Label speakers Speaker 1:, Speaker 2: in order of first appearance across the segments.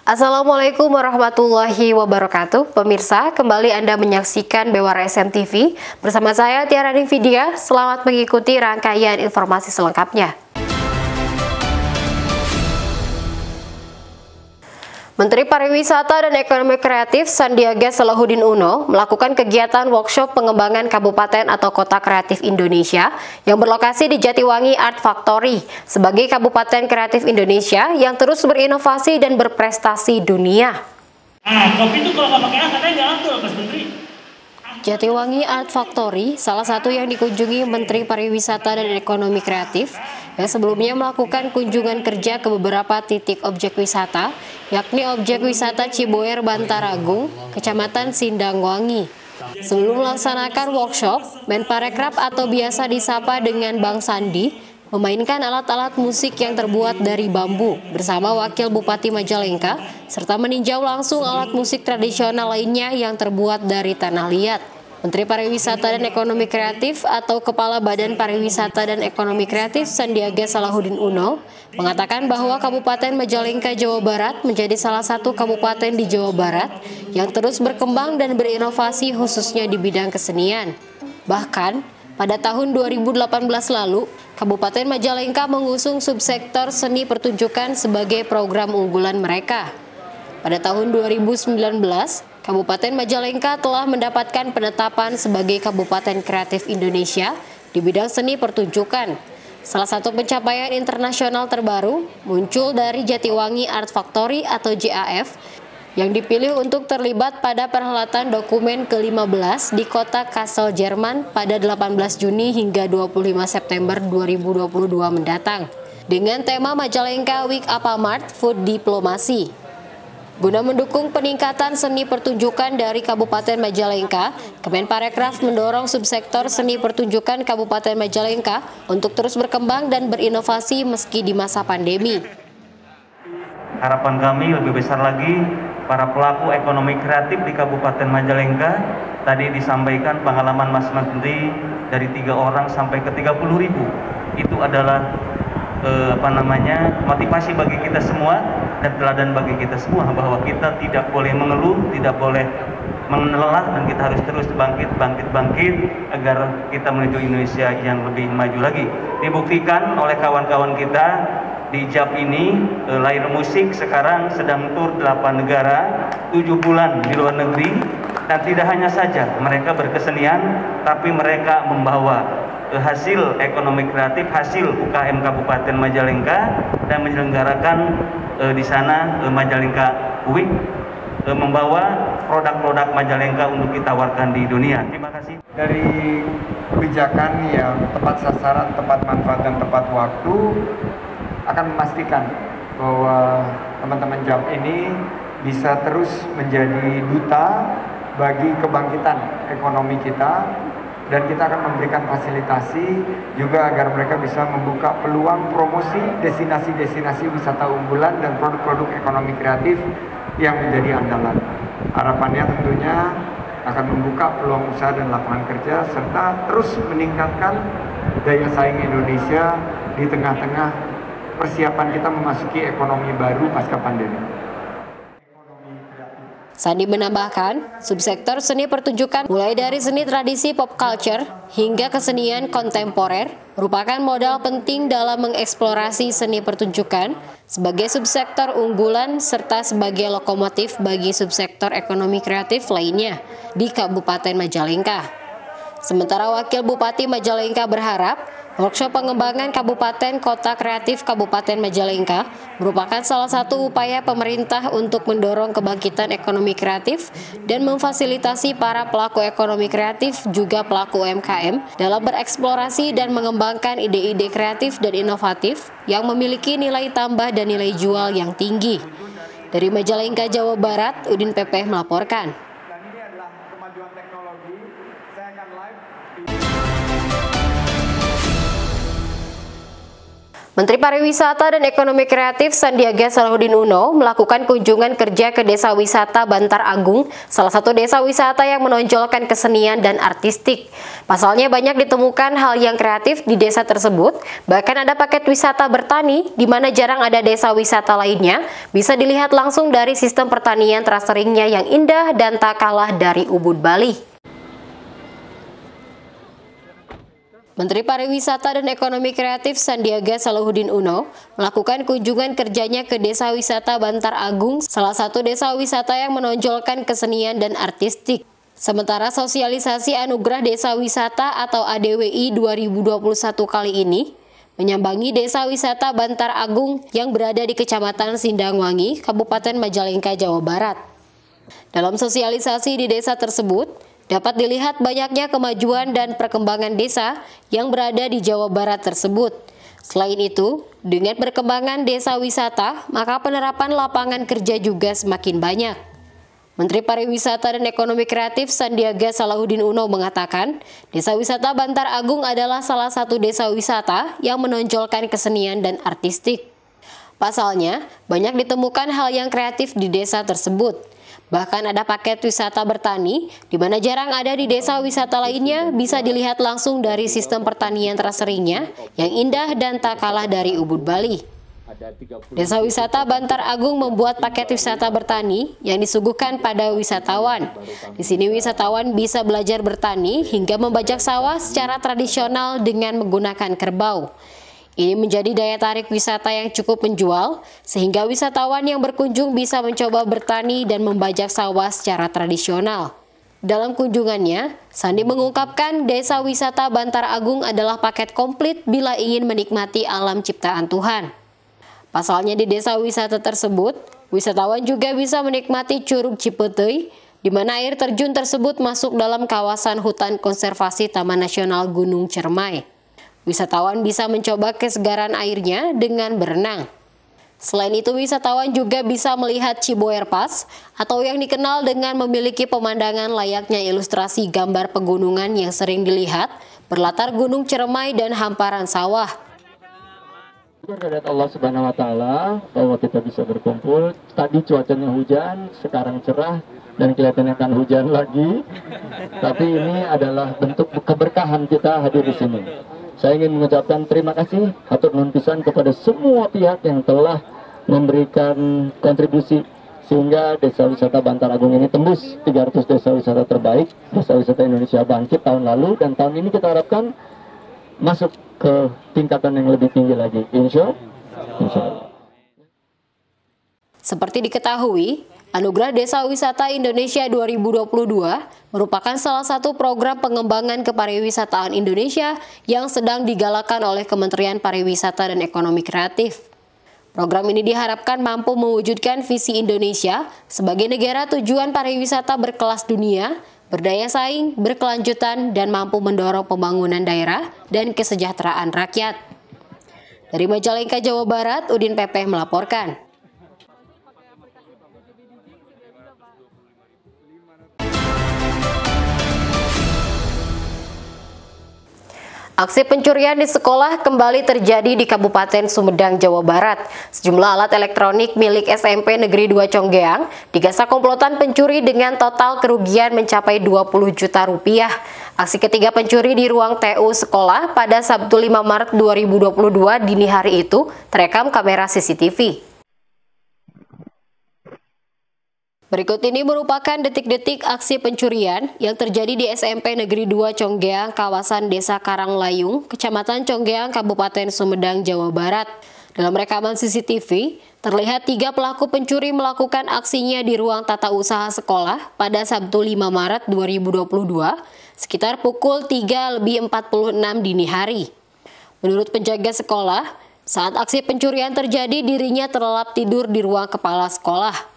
Speaker 1: Assalamualaikum warahmatullahi wabarakatuh. Pemirsa, kembali Anda menyaksikan BWRSM TV. Bersama saya Tiara Nividia. Selamat mengikuti rangkaian informasi selengkapnya. Menteri Pariwisata dan Ekonomi Kreatif Sandiaga Salahuddin Uno melakukan kegiatan workshop pengembangan kabupaten atau kota kreatif Indonesia yang berlokasi di Jatiwangi Art Factory sebagai kabupaten kreatif Indonesia yang terus berinovasi dan berprestasi dunia.
Speaker 2: Kopi itu kalau nggak pakai A katanya nggak afdol, Mas Menteri.
Speaker 1: Jatiwangi Art Factory, salah satu yang dikunjungi Menteri Pariwisata dan Ekonomi Kreatif, yang sebelumnya melakukan kunjungan kerja ke beberapa titik objek wisata, yakni objek wisata Ciboer Bantaragung, Kecamatan Sindangwangi. Sebelum melaksanakan workshop, Menparekraf atau biasa disapa dengan Bang Sandi, memainkan alat-alat musik yang terbuat dari bambu bersama Wakil Bupati Majalengka, serta meninjau langsung alat musik tradisional lainnya yang terbuat dari tanah liat. Menteri Pariwisata dan Ekonomi Kreatif atau Kepala Badan Pariwisata dan Ekonomi Kreatif Sandiaga Salahuddin Uno mengatakan bahwa Kabupaten Majalengka, Jawa Barat menjadi salah satu kabupaten di Jawa Barat yang terus berkembang dan berinovasi khususnya di bidang kesenian. Bahkan, pada tahun 2018 lalu, Kabupaten Majalengka mengusung subsektor seni pertunjukan sebagai program unggulan mereka. Pada tahun 2019, Kabupaten Majalengka telah mendapatkan penetapan sebagai Kabupaten Kreatif Indonesia di bidang seni pertunjukan. Salah satu pencapaian internasional terbaru muncul dari Jatiwangi Art Factory atau JAF yang dipilih untuk terlibat pada perhelatan dokumen ke-15 di kota Kassel, Jerman pada 18 Juni hingga 25 September 2022 mendatang dengan tema Majalengka Week Alfamart Food Diplomasi. Guna mendukung peningkatan seni pertunjukan dari Kabupaten Majalengka, Kemenparekraf mendorong subsektor seni pertunjukan Kabupaten Majalengka untuk terus berkembang dan berinovasi meski di masa pandemi.
Speaker 3: Harapan kami lebih besar lagi, para pelaku ekonomi kreatif di Kabupaten Majalengka, tadi disampaikan pengalaman Mas Menteri dari 3 orang sampai ke 30.000. Itu adalah motivasi bagi kita semua dan teladan bagi kita semua bahwa kita tidak boleh mengeluh, tidak boleh menelelah, dan kita harus terus bangkit agar kita menuju Indonesia yang lebih maju lagi. Dibuktikan oleh kawan-kawan kita di JAP ini, Lahir Musik sekarang sedang tur 8 negara, 7 bulan di luar negeri, dan tidak hanya saja mereka berkesenian, tapi mereka membawa hasil ekonomi kreatif, hasil UKM Kabupaten Majalengka, dan menyelenggarakan di sana Majalengka Week, membawa produk-produk Majalengka untuk ditawarkan di dunia. Terima kasih.
Speaker 4: Dari kebijakan yang tepat sasaran, tepat manfaat, dan tepat waktu akan memastikan bahwa teman-teman JAP ini bisa terus menjadi duta bagi kebangkitan ekonomi kita, dan kita akan memberikan fasilitasi juga agar mereka bisa membuka peluang promosi destinasi-destinasi wisata unggulan dan produk-produk ekonomi kreatif yang menjadi andalan. Harapannya tentunya akan membuka peluang usaha dan lapangan kerja serta terus meningkatkan daya saing Indonesia di tengah-tengah persiapan kita memasuki ekonomi baru pasca pandemi.
Speaker 1: Sandi menambahkan, subsektor seni pertunjukan mulai dari seni tradisi pop culture hingga kesenian kontemporer merupakan modal penting dalam mengeksplorasi seni pertunjukan sebagai subsektor unggulan serta sebagai lokomotif bagi subsektor ekonomi kreatif lainnya di Kabupaten Majalengka. Sementara Wakil Bupati Majalengka berharap workshop pengembangan Kabupaten Kota Kreatif Kabupaten Majalengka merupakan salah satu upaya pemerintah untuk mendorong kebangkitan ekonomi kreatif dan memfasilitasi para pelaku ekonomi kreatif juga pelaku UMKM dalam bereksplorasi dan mengembangkan ide-ide kreatif dan inovatif yang memiliki nilai tambah dan nilai jual yang tinggi. Dari Majalengka, Jawa Barat, Udin Pepeh melaporkan. Menteri Pariwisata dan Ekonomi Kreatif Sandiaga Salahuddin Uno melakukan kunjungan kerja ke Desa Wisata Bantar Agung, salah satu desa wisata yang menonjolkan kesenian dan artistik. Pasalnya banyak ditemukan hal yang kreatif di desa tersebut, bahkan ada paket wisata bertani di mana jarang ada desa wisata lainnya, bisa dilihat langsung dari sistem pertanian terasseringnya yang indah dan tak kalah dari Ubud Bali. Menteri Pariwisata dan Ekonomi Kreatif Sandiaga Salahuddin Uno melakukan kunjungan kerjanya ke Desa Wisata Bantar Agung, salah satu desa wisata yang menonjolkan kesenian dan artistik. Sementara sosialisasi Anugerah Desa Wisata atau ADWI 2021 kali ini menyambangi Desa Wisata Bantar Agung yang berada di Kecamatan Sindangwangi, Kabupaten Majalengka, Jawa Barat. Dalam sosialisasi di desa tersebut, dapat dilihat banyaknya kemajuan dan perkembangan desa yang berada di Jawa Barat tersebut. Selain itu, dengan perkembangan desa wisata, maka penerapan lapangan kerja juga semakin banyak. Menteri Pariwisata dan Ekonomi Kreatif Sandiaga Salahuddin Uno mengatakan, Desa Wisata Bantar Agung adalah salah satu desa wisata yang menonjolkan kesenian dan artistik. Pasalnya, banyak ditemukan hal yang kreatif di desa tersebut. Bahkan ada paket wisata bertani, di mana jarang ada di desa wisata lainnya, bisa dilihat langsung dari sistem pertanian terasseringnya yang indah dan tak kalah dari Ubud Bali. Desa Wisata Bantar Agung membuat paket wisata bertani yang disuguhkan pada wisatawan. Di sini wisatawan bisa belajar bertani hingga membajak sawah secara tradisional dengan menggunakan kerbau. Ini menjadi daya tarik wisata yang cukup menjual, sehingga wisatawan yang berkunjung bisa mencoba bertani dan membajak sawah secara tradisional. Dalam kunjungannya, Sandi mengungkapkan Desa Wisata Bantar Agung adalah paket komplit bila ingin menikmati alam ciptaan Tuhan. Pasalnya di desa wisata tersebut, wisatawan juga bisa menikmati Curug Cipeteuy, di mana air terjun tersebut masuk dalam kawasan hutan konservasi Taman Nasional Gunung Ciremai. Wisatawan bisa mencoba kesegaran airnya dengan berenang. Selain itu, wisatawan juga bisa melihat Ciboer Pass atau yang dikenal dengan memiliki pemandangan layaknya ilustrasi gambar pegunungan yang sering dilihat berlatar Gunung Ciremai dan hamparan sawah.
Speaker 5: Kehadirat Allah Subhanahu wa Ta'ala bahwa kita bisa berkumpul. Tadi cuacanya hujan, sekarang cerah dan kelihatannya akan hujan lagi. Tapi ini adalah bentuk keberkahan kita hadir di sini. Saya ingin mengucapkan terima kasih hatur nuhun pisan kepada semua pihak yang telah memberikan kontribusi sehingga Desa Wisata Bantar Agung ini tembus 300 desa wisata terbaik, Desa Wisata Indonesia Bangkit tahun lalu, dan tahun ini kita harapkan masuk ke tingkatan yang lebih tinggi lagi, insya Allah.
Speaker 1: Seperti diketahui, Anugerah Desa Wisata Indonesia 2022 merupakan salah satu program pengembangan kepariwisataan Indonesia yang sedang digalakan oleh Kementerian Pariwisata dan Ekonomi Kreatif. Program ini diharapkan mampu mewujudkan visi Indonesia sebagai negara tujuan pariwisata berkelas dunia, berdaya saing, berkelanjutan, dan mampu mendorong pembangunan daerah dan kesejahteraan rakyat. Dari Majalengka, Jawa Barat, Udin Pepeh melaporkan. Aksi pencurian di sekolah kembali terjadi di Kabupaten Sumedang, Jawa Barat. Sejumlah alat elektronik milik SMP Negeri 2 Conggeang digasak komplotan pencuri dengan total kerugian mencapai 20 juta rupiah. Aksi ketiga pencuri di ruang TU sekolah pada Sabtu 5 Maret 2022 dini hari itu terekam kamera CCTV. Berikut ini merupakan detik-detik aksi pencurian yang terjadi di SMP Negeri 2 Conggeang, kawasan Desa Karanglayung, Kecamatan Conggeang, Kabupaten Sumedang, Jawa Barat. Dalam rekaman CCTV, terlihat 3 pelaku pencuri melakukan aksinya di ruang tata usaha sekolah pada Sabtu 5 Maret 2022, sekitar pukul 3:46 dini hari. Menurut penjaga sekolah, saat aksi pencurian terjadi dirinya terlelap tidur di ruang kepala sekolah.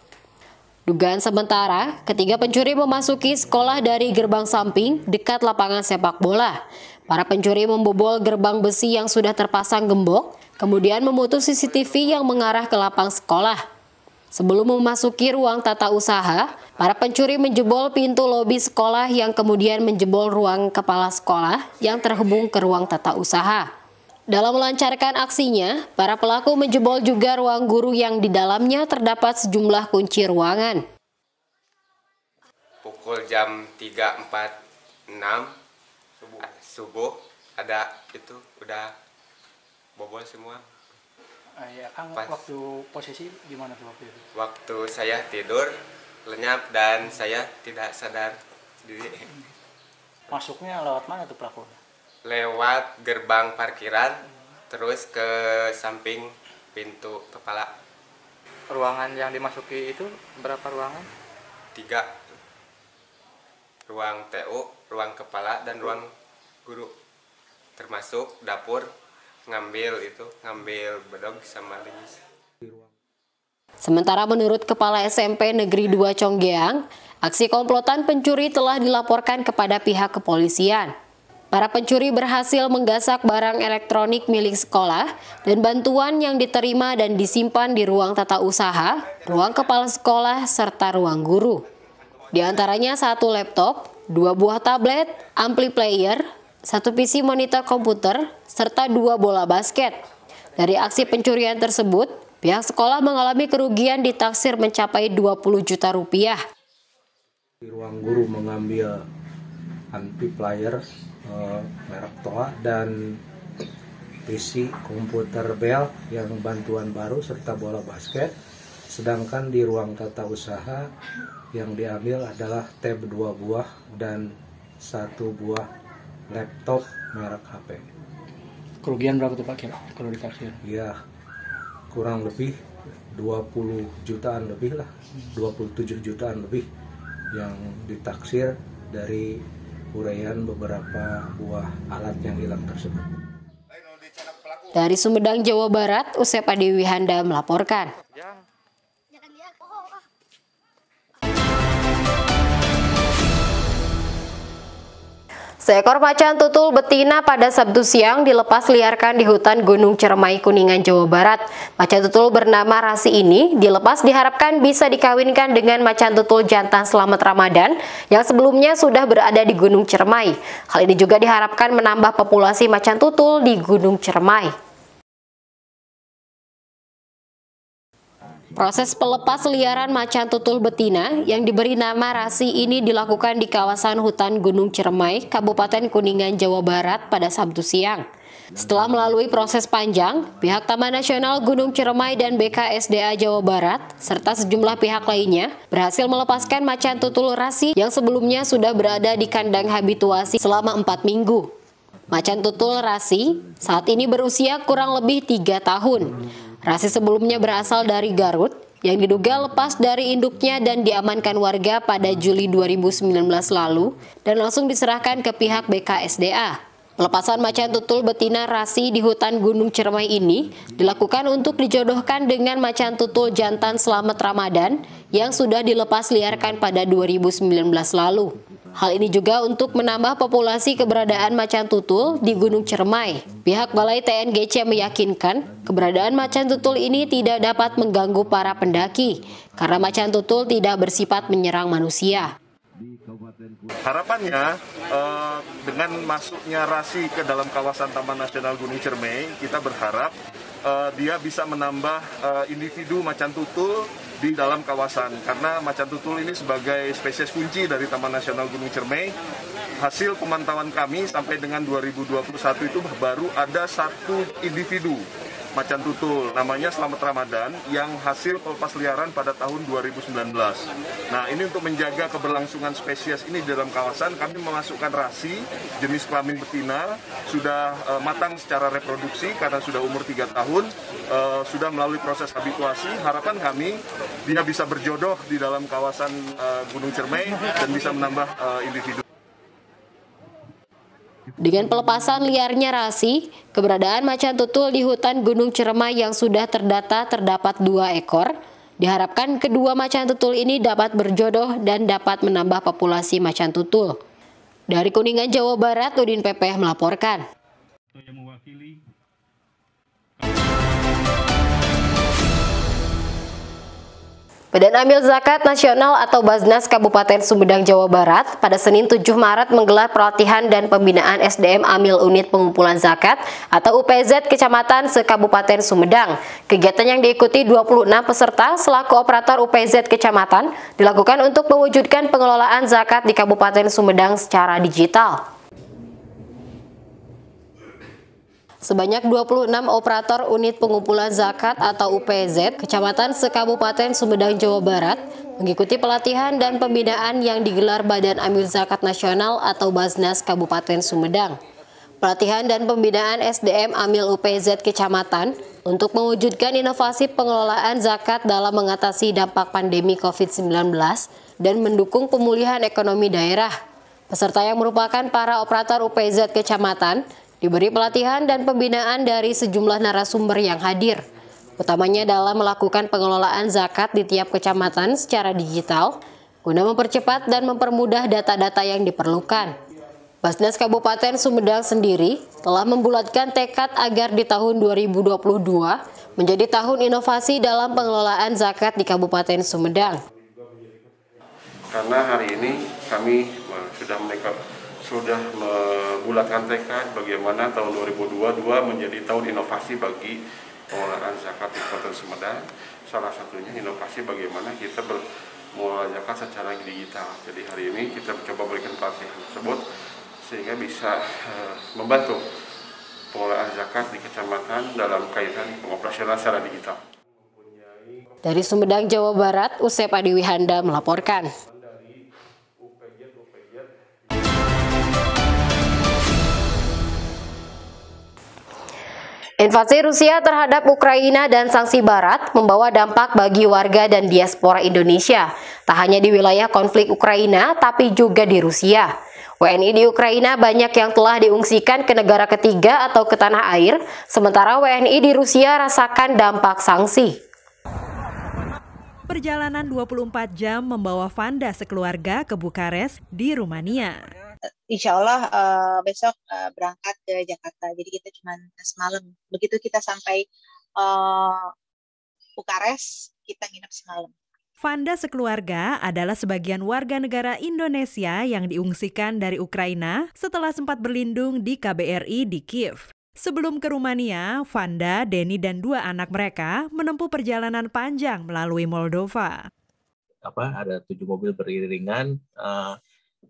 Speaker 1: Dugaan sementara, ketiga pencuri memasuki sekolah dari gerbang samping dekat lapangan sepak bola. Para pencuri membobol gerbang besi yang sudah terpasang gembok, kemudian memutus CCTV yang mengarah ke lapang sekolah. Sebelum memasuki ruang tata usaha, para pencuri menjebol pintu lobi sekolah yang kemudian menjebol ruang kepala sekolah yang terhubung ke ruang tata usaha. Dalam melancarkan aksinya, para pelaku menjebol juga ruang guru yang di dalamnya terdapat sejumlah kunci ruangan.
Speaker 6: Pukul jam 3.46 subuh ada itu udah bobol semua.
Speaker 7: Ya, Kang, waktu posisi gimana tuh waktu itu?
Speaker 6: Waktu saya tidur lenyap dan saya tidak sadar diri.
Speaker 7: Masuknya lewat mana tuh pelakunya?
Speaker 6: Lewat gerbang parkiran, terus ke samping pintu kepala.
Speaker 8: Ruangan yang dimasuki itu berapa ruangan?
Speaker 6: 3. Ruang TU, ruang kepala, dan ruang guru. Termasuk dapur, ngambil bedog sama linggis.
Speaker 1: Sementara menurut Kepala SMP Negeri 2 Conggeang, aksi komplotan pencuri telah dilaporkan kepada pihak kepolisian. Para pencuri berhasil menggasak barang elektronik milik sekolah dan bantuan yang diterima dan disimpan di ruang tata usaha, ruang kepala sekolah, serta ruang guru. Di antaranya 1 laptop, 2 buah tablet, ampli player, 1 PC monitor komputer, serta 2 bola basket. Dari aksi pencurian tersebut, pihak sekolah mengalami kerugian ditaksir mencapai 20 juta rupiah.
Speaker 9: Di ruang guru mengambil ampli player merek Toa dan PC komputer Bell yang bantuan baru serta bola basket. Sedangkan di ruang tata usaha yang diambil adalah tab 2 buah dan 1 buah laptop merek HP.
Speaker 7: Kerugian berapa tuh Pak kira kalau ditaksir?
Speaker 9: Ya, kurang lebih 20 jutaan lebih lah, 27 jutaan lebih yang ditaksir dari uraian beberapa buah alat yang hilang tersebut.
Speaker 1: Dari Sumedang, Jawa Barat, Usep Adiwihanda melaporkan. Seekor macan tutul betina pada Sabtu siang dilepas liarkan di hutan Gunung Ciremai, Kuningan, Jawa Barat. Macan tutul bernama Rasi ini dilepas diharapkan bisa dikawinkan dengan macan tutul jantan Selamat Ramadan yang sebelumnya sudah berada di Gunung Ciremai. Hal ini juga diharapkan menambah populasi macan tutul di Gunung Ciremai. Proses pelepas liaran macan tutul betina yang diberi nama Rasi ini dilakukan di kawasan hutan Gunung Ciremai, Kabupaten Kuningan, Jawa Barat pada Sabtu siang. Setelah melalui proses panjang, pihak Taman Nasional Gunung Ciremai dan BKSDA Jawa Barat, serta sejumlah pihak lainnya, berhasil melepaskan macan tutul Rasi yang sebelumnya sudah berada di kandang habituasi selama 4 minggu. Macan tutul Rasi saat ini berusia kurang lebih 3 tahun. Rasi sebelumnya berasal dari Garut yang diduga lepas dari induknya dan diamankan warga pada Juli 2019 lalu dan langsung diserahkan ke pihak BKSDA. Pelepasan macan tutul betina Rasi di hutan Gunung Ciremai ini dilakukan untuk dijodohkan dengan macan tutul jantan Selamat Ramadan yang sudah dilepas liarkan pada 2019 lalu. Hal ini juga untuk menambah populasi keberadaan macan tutul di Gunung Ciremai. Pihak Balai TNGC meyakinkan keberadaan macan tutul ini tidak dapat mengganggu para pendaki karena macan tutul tidak bersifat menyerang manusia.
Speaker 10: Harapannya dengan masuknya Rasi ke dalam kawasan Taman Nasional Gunung Ciremai, kita berharap dia bisa menambah individu macan tutul di dalam kawasan, karena macan tutul ini sebagai spesies kunci dari Taman Nasional Gunung Ciremai. Hasil pemantauan kami sampai dengan 2021 itu baru ada 1 individu macan tutul namanya Selamat Ramadan yang hasil pelepas liaran pada tahun 2019. Nah, ini untuk menjaga keberlangsungan spesies ini di dalam kawasan, kami memasukkan Rasi jenis kelamin betina, sudah matang secara reproduksi karena sudah umur 3 tahun, sudah melalui proses habituasi. Harapan kami dia bisa berjodoh di dalam kawasan Gunung Ciremai dan bisa menambah individu.
Speaker 1: Dengan pelepasan liarnya Rasi, keberadaan macan tutul di hutan Gunung Ciremai yang sudah terdata terdapat 2 ekor, diharapkan kedua macan tutul ini dapat berjodoh dan dapat menambah populasi macan tutul. Dari Kuningan, Jawa Barat, Udin Pepeh melaporkan. Badan Amil Zakat Nasional atau Baznas Kabupaten Sumedang, Jawa Barat pada Senin 7 Maret menggelar pelatihan dan pembinaan SDM Amil Unit Pengumpulan Zakat atau UPZ Kecamatan se-Kabupaten Sumedang. Kegiatan yang diikuti 26 peserta selaku operator UPZ Kecamatan dilakukan untuk mewujudkan pengelolaan zakat di Kabupaten Sumedang secara digital. Sebanyak 26 operator unit pengumpulan zakat atau UPZ Kecamatan se-Kabupaten Sumedang, Jawa Barat mengikuti pelatihan dan pembinaan yang digelar Badan Amil Zakat Nasional atau Baznas Kabupaten Sumedang. Pelatihan dan pembinaan SDM Amil UPZ Kecamatan untuk mewujudkan inovasi pengelolaan zakat dalam mengatasi dampak pandemi COVID-19 dan mendukung pemulihan ekonomi daerah. Peserta yang merupakan para operator UPZ Kecamatan diberi pelatihan dan pembinaan dari sejumlah narasumber yang hadir, utamanya dalam melakukan pengelolaan zakat di tiap kecamatan secara digital, guna mempercepat dan mempermudah data-data yang diperlukan. Baznas Kabupaten Sumedang sendiri telah membulatkan tekad agar di tahun 2022 menjadi tahun inovasi dalam pengelolaan zakat di Kabupaten Sumedang.
Speaker 10: Karena hari ini kami sudah membulatkan tekad bagaimana tahun 2022 menjadi tahun inovasi bagi pengelolaan zakat di Kabupaten Sumedang. Salah satunya inovasi bagaimana kita mengelola zakat secara digital. Jadi hari ini kita coba berikan pelatihan tersebut sehingga bisa membantu pengelolaan zakat di kecamatan dalam kaitan pengoperasional secara digital.
Speaker 1: Dari Sumedang, Jawa Barat, Usep Adiwihanda melaporkan. Invasi Rusia terhadap Ukraina dan sanksi Barat membawa dampak bagi warga dan diaspora Indonesia, tak hanya di wilayah konflik Ukraina, tapi juga di Rusia. WNI di Ukraina banyak yang telah diungsikan ke negara ketiga atau ke tanah air, sementara WNI di Rusia rasakan dampak sanksi.
Speaker 11: Perjalanan 24 jam membawa Vanda sekeluarga ke Bukares di Rumania.
Speaker 12: Insya Allah besok berangkat ke Jakarta, jadi kita cuma semalam. Begitu kita sampai Bukares, kita nginep semalam.
Speaker 11: Vanda sekeluarga adalah sebagian warga negara Indonesia yang diungsikan dari Ukraina setelah sempat berlindung di KBRI di Kiev. Sebelum ke Rumania, Vanda, Denny, dan 2 anak mereka menempuh perjalanan panjang melalui Moldova.
Speaker 9: Ada 7 mobil beriringan.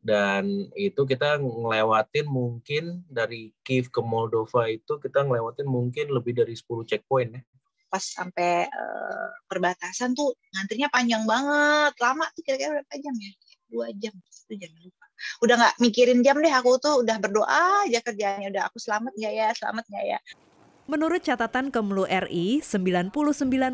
Speaker 9: Dan itu kita ngelewatin mungkin dari Kiev ke Moldova itu kita ngelewatin mungkin lebih dari 10 checkpoint ya.
Speaker 12: Pas sampai perbatasan tuh ngantrinya panjang banget, lama tuh kira-kira berapa jam ya? 2 jam, itu jangan lupa. Udah nggak mikirin jam deh, aku tuh udah berdoa aja kerjaannya, udah aku selamat nggak ya.
Speaker 11: Menurut catatan Kemlu RI, 99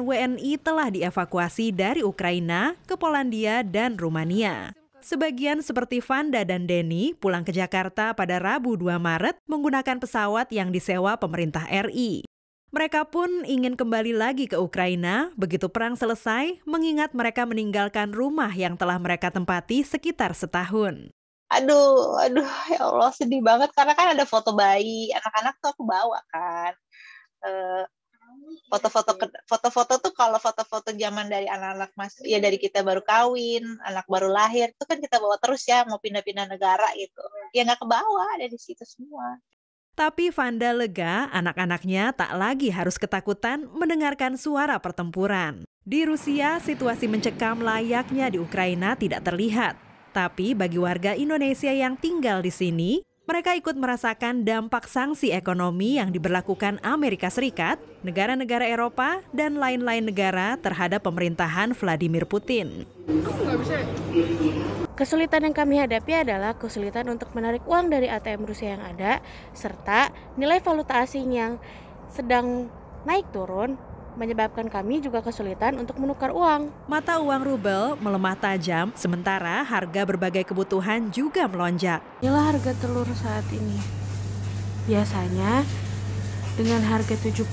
Speaker 11: WNI telah dievakuasi dari Ukraina ke Polandia dan Rumania. Sebagian seperti Vanda dan Denny pulang ke Jakarta pada Rabu 2 Maret menggunakan pesawat yang disewa pemerintah RI. Mereka pun ingin kembali lagi ke Ukraina begitu perang selesai, mengingat mereka meninggalkan rumah yang telah mereka tempati sekitar setahun.
Speaker 12: Aduh, ya Allah sedih banget karena kan ada foto bayi, anak-anak tuh aku bawa kan. Foto-foto tuh kalau foto-foto zaman dari anak-anak ya dari kita baru kawin, anak baru lahir itu kan kita bawa terus ya, mau pindah-pindah negara gitu. Ya nggak kebawa, ada di situ semua.
Speaker 11: Tapi Vanda lega, anak-anaknya tak lagi harus ketakutan mendengarkan suara pertempuran. Di Rusia, situasi mencekam layaknya di Ukraina tidak terlihat. Tapi bagi warga Indonesia yang tinggal di sini, mereka ikut merasakan dampak sanksi ekonomi yang diberlakukan Amerika Serikat, negara-negara Eropa, dan lain-lain negara terhadap pemerintahan Vladimir Putin.
Speaker 13: Kesulitan yang kami hadapi adalah kesulitan untuk menarik uang dari ATM Rusia yang ada, serta nilai valuta asing yang sedang naik turun, menyebabkan kami juga kesulitan untuk menukar uang.
Speaker 11: Mata uang rubel melemah tajam, sementara harga berbagai kebutuhan juga melonjak.
Speaker 13: Inilah harga telur saat ini. Biasanya dengan harga 70,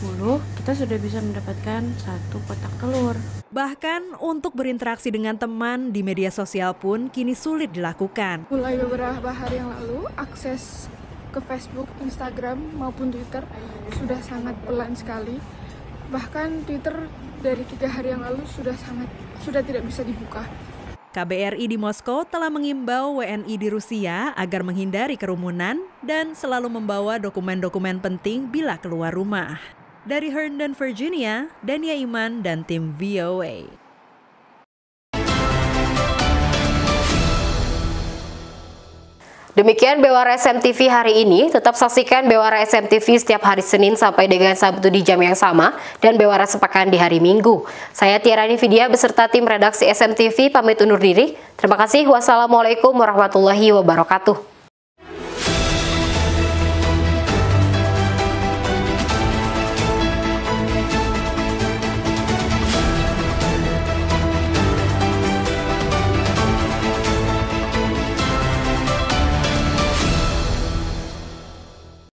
Speaker 13: kita sudah bisa mendapatkan 1 kotak telur.
Speaker 11: Bahkan untuk berinteraksi dengan teman di media sosial pun kini sulit dilakukan.
Speaker 14: Mulai beberapa hari yang lalu, akses ke Facebook, Instagram maupun Twitter sudah sangat pelan sekali. Bahkan Twitter dari 3 hari yang lalu sudah tidak bisa dibuka.
Speaker 11: KBRI di Moskow telah mengimbau WNI di Rusia agar menghindari kerumunan dan selalu membawa dokumen-dokumen penting bila keluar rumah. Dari Herndon, Virginia, Dania Iman dan tim VOA.
Speaker 1: Demikian Bewara SMTV hari ini. Tetap saksikan Bewara SMTV setiap hari Senin sampai dengan Sabtu di jam yang sama dan Bewara Sepekan di hari Minggu. Saya Tiarani Vidya beserta tim redaksi SMTV pamit undur diri. Terima kasih. Wassalamualaikum warahmatullahi wabarakatuh.